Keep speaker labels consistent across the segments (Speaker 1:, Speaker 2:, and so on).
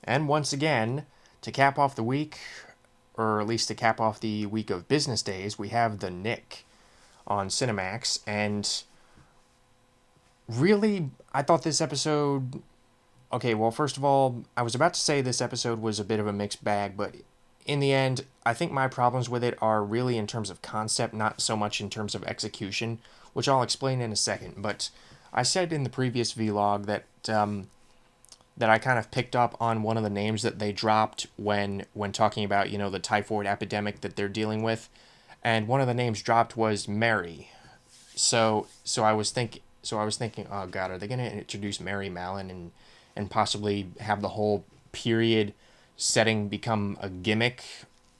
Speaker 1: And once again, to cap off the week, or at least to cap off the week of business days, we have the Knick on Cinemax. And really, I thought this episode. Okay, well, first of all, I was about to say this episode was a bit of a mixed bag, but in the end, I think my problems with it are really in terms of concept, not so much in terms of execution, which I'll explain in a second. But I said in the previous vlog that I kind of picked up on one of the names that they dropped when talking about, the typhoid epidemic that they're dealing with, and one of the names dropped was Mary. So I was thinking, oh God, are they going to introduce Mary Mallon and possibly have the whole period setting become a gimmick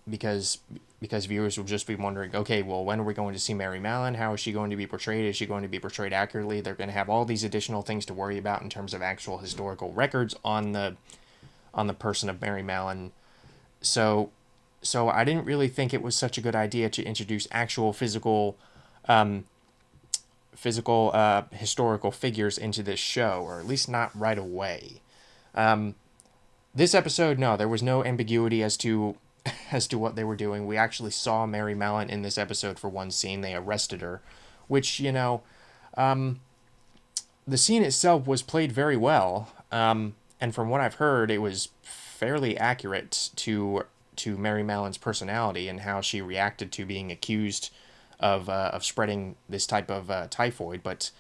Speaker 1: because viewers will just be wondering, okay, well, when are we going to see Mary Mallon? How is she going to be portrayed? Is she going to be portrayed accurately? They're going to have all these additional things to worry about in terms of actual historical records on the person of Mary Mallon. So I didn't really think it was such a good idea to introduce actual historical figures into this show, or at least not right away. This episode, no, there was no ambiguity as to what they were doing. We actually saw Mary Mallon in this episode for one scene. They arrested her, which, the scene itself was played very well. And from what I've heard, it was fairly accurate to Mary Mallon's personality and how she reacted to being accused of spreading this type of typhoid. But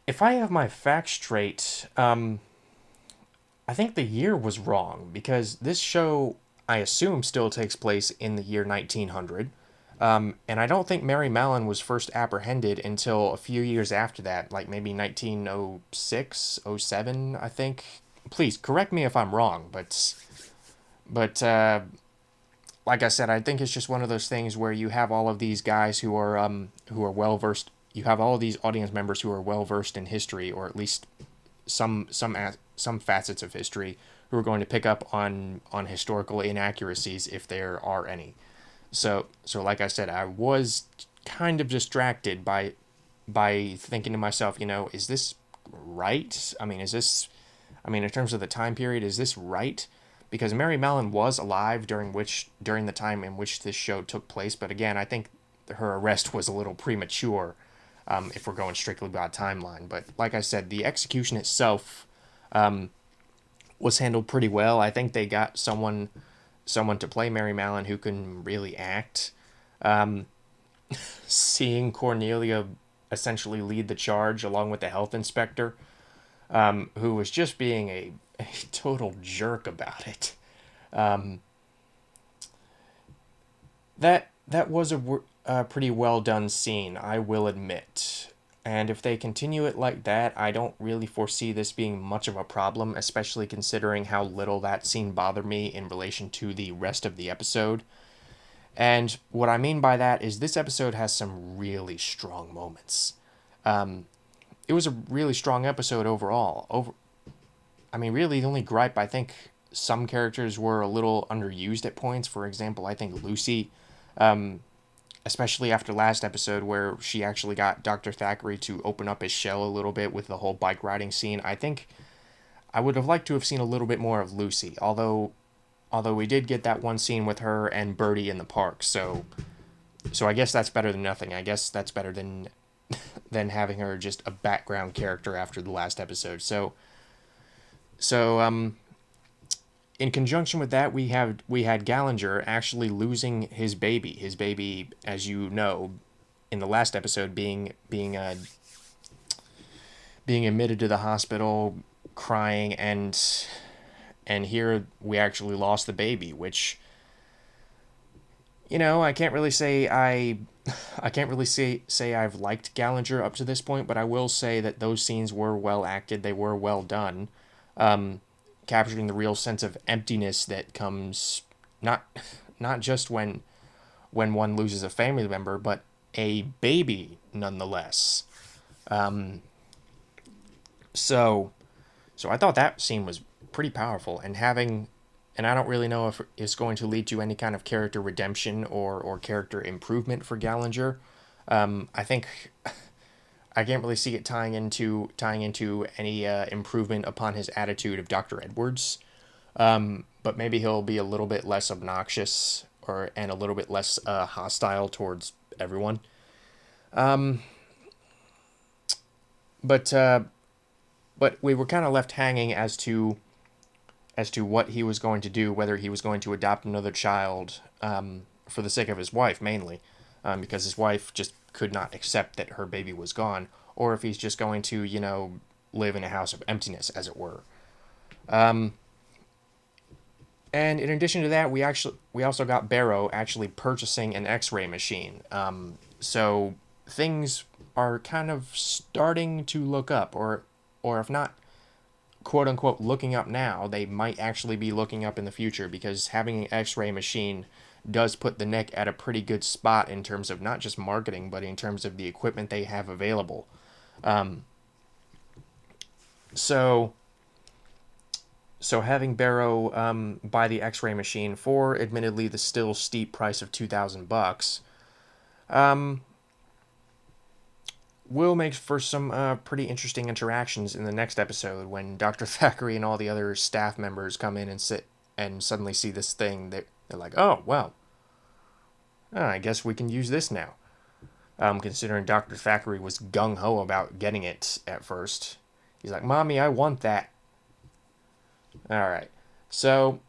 Speaker 1: if I have my facts straight, I think the year was wrong because this show, I assume, still takes place in the year 1900. And I don't think Mary Mallon was first apprehended until a few years after that, like maybe 1906, '07, I think. Please correct me if I'm wrong, but like I said, I think it's just one of those things where you have all of these guys who are well versed. You have all of these audience members who are well versed in history, or at least some facets of history, who are going to pick up on historical inaccuracies if there are any. So like I said, I was kind of distracted by thinking to myself, is this right? In terms of the time period, is this right? Because Mary Mallon was alive during the time in which this show took place, but again, I think her arrest was a little premature, if we're going strictly by timeline. But like I said, the execution itself was handled pretty well. I think they got someone to play Mary Mallon who can really act. Seeing Cornelia essentially lead the charge along with the health inspector, who was just being a total jerk about it. That was a pretty well done scene, I will admit. And if they continue it like that, I don't really foresee this being much of a problem, especially considering how little that scene bothered me in relation to the rest of the episode. And what I mean by that is this episode has some really strong moments. It was a really strong episode overall. Really, the only gripe, I think some characters were a little underused at points. For example, I think Lucy, especially after last episode where she actually got Dr. Thackeray to open up his shell a little bit with the whole bike riding scene. I think I would have liked to have seen a little bit more of Lucy, although we did get that one scene with her and Birdie in the park. So I guess that's better than nothing. I guess that's better than having her just a background character after the last episode. So in conjunction with that, we had Gallinger actually losing his baby. His baby, as you know, in the last episode, being admitted to the hospital, crying, and here we actually lost the baby, which, I can't really say I've liked Gallinger up to this point, but I will say that those scenes were well acted. They were well done. Capturing the real sense of emptiness that comes not just when one loses a family member, but a baby nonetheless. So I thought that scene was pretty powerful, and I don't really know if it's going to lead to any kind of character redemption or character improvement for Gallinger. I think I can't really see it tying into any improvement upon his attitude of Dr. Edwards. But maybe he'll be a little bit less obnoxious and a little bit less hostile towards everyone. But but we were kind of left hanging as to what he was going to do, whether he was going to adopt another child for the sake of his wife mainly, because his wife just could not accept that her baby was gone, or if he's just going to, live in a house of emptiness, as it were. And in addition to that, we also got Barrow actually purchasing an X-ray machine. So things are kind of starting to look up, or if not, quote unquote, looking up now, they might actually be looking up in the future, because having an X-ray machine does put the Knick at a pretty good spot in terms of not just marketing, but in terms of the equipment they have available. So So having Barrow buy the X-ray machine for, admittedly, the still steep price of $2,000, will make for some pretty interesting interactions in the next episode when Dr. Thackeray and all the other staff members come in and sit and suddenly see this thing. They're like, oh, well, I guess we can use this now. Considering Dr. Thackeray was gung-ho about getting it at first. He's like, Mommy, I want that. Alright, so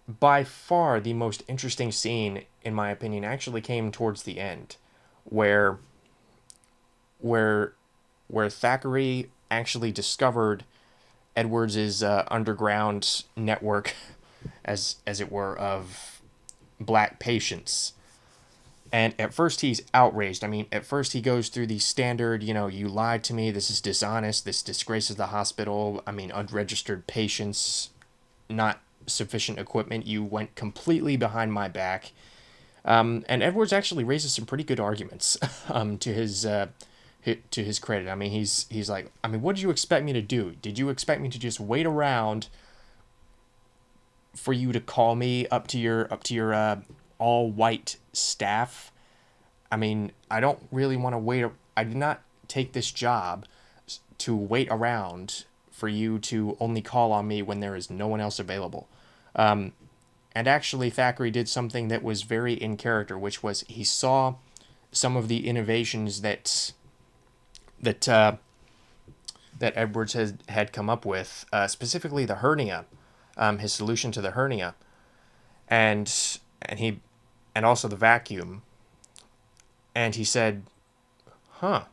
Speaker 1: by far the most interesting scene, in my opinion, actually came towards the end, where where where Thackeray actually discovered Edwards's underground network, as it were, of black patients. And at first he's outraged. I mean, at first he goes through the standard, you lied to me, this is dishonest, this disgraces the hospital, I mean, unregistered patients, not sufficient equipment, you went completely behind my back. And Edwards actually raises some pretty good arguments to his credit. I mean, he's like, I mean, what did you expect me to do? Did you expect me to just wait around for you to call me up to your all white staff? I mean, I don't really want to wait. I did not take this job to wait around for you to only call on me when there is no one else available. And actually, Thackeray did something that was very in character, which was he saw some of the innovations that Edwards had come up with, specifically the hernia, his solution to the hernia, and he, and also the vacuum. And he said, "Huh."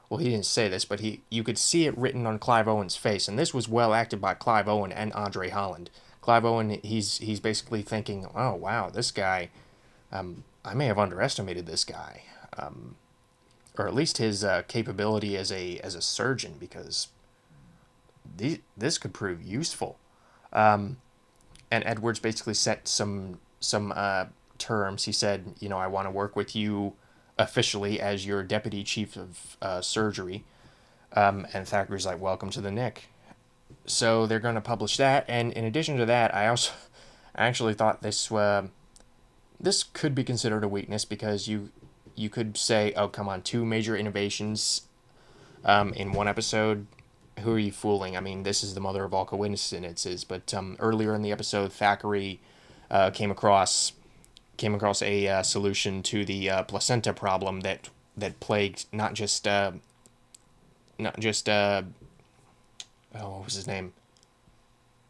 Speaker 1: Well, he didn't say this, but you could see it written on Clive Owen's face, and this was well acted by Clive Owen and Andre Holland. Clive Owen, he's basically thinking, "Oh wow, this guy, I may have underestimated this guy, or at least his capability as a surgeon, because this could prove useful." And Edwards basically set some terms. He said, I want to work with you officially as your deputy chief of surgery. And Thackeray's like, welcome to the Knick. So they're going to publish that. And in addition to that, I actually thought this could be considered a weakness, because you could say, oh, come on, two major innovations in one episode. Who are you fooling? I mean, this is the mother of all coincidences. But earlier in the episode, Thackeray came across a solution to the placenta problem that plagued not just oh, what was his name?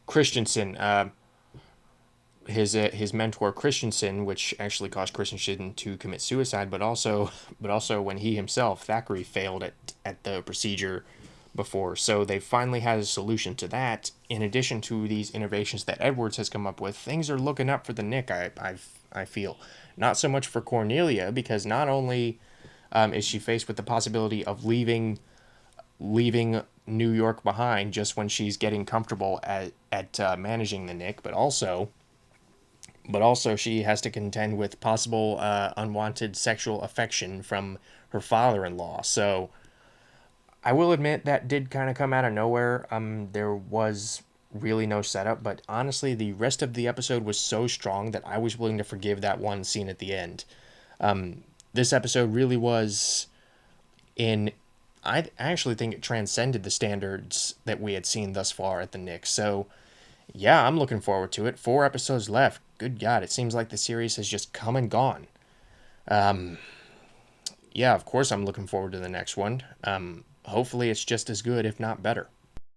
Speaker 1: Christensen. His mentor Christensen, which actually caused Christensen to commit suicide, but also when he himself, Thackeray, failed at the procedure before. So they finally had a solution to that. In addition to these innovations that Edwards has come up with, things are looking up for the Knick. I feel not so much for Cornelia, because not only is she faced with the possibility of leaving New York behind just when she's getting comfortable at managing the Knick, but also she has to contend with possible unwanted sexual affection from her father-in-law. So I will admit that did kind of come out of nowhere. There was really no setup, but honestly, the rest of the episode was so strong that I was willing to forgive that one scene at the end. This episode really was in I actually think it transcended the standards that we had seen thus far at the Knicks. So, yeah, I'm looking forward to it. 4 episodes left. Good God, it seems like the series has just come and gone. Um, yeah, of course I'm looking forward to the next one. Hopefully it's just as good, if not better.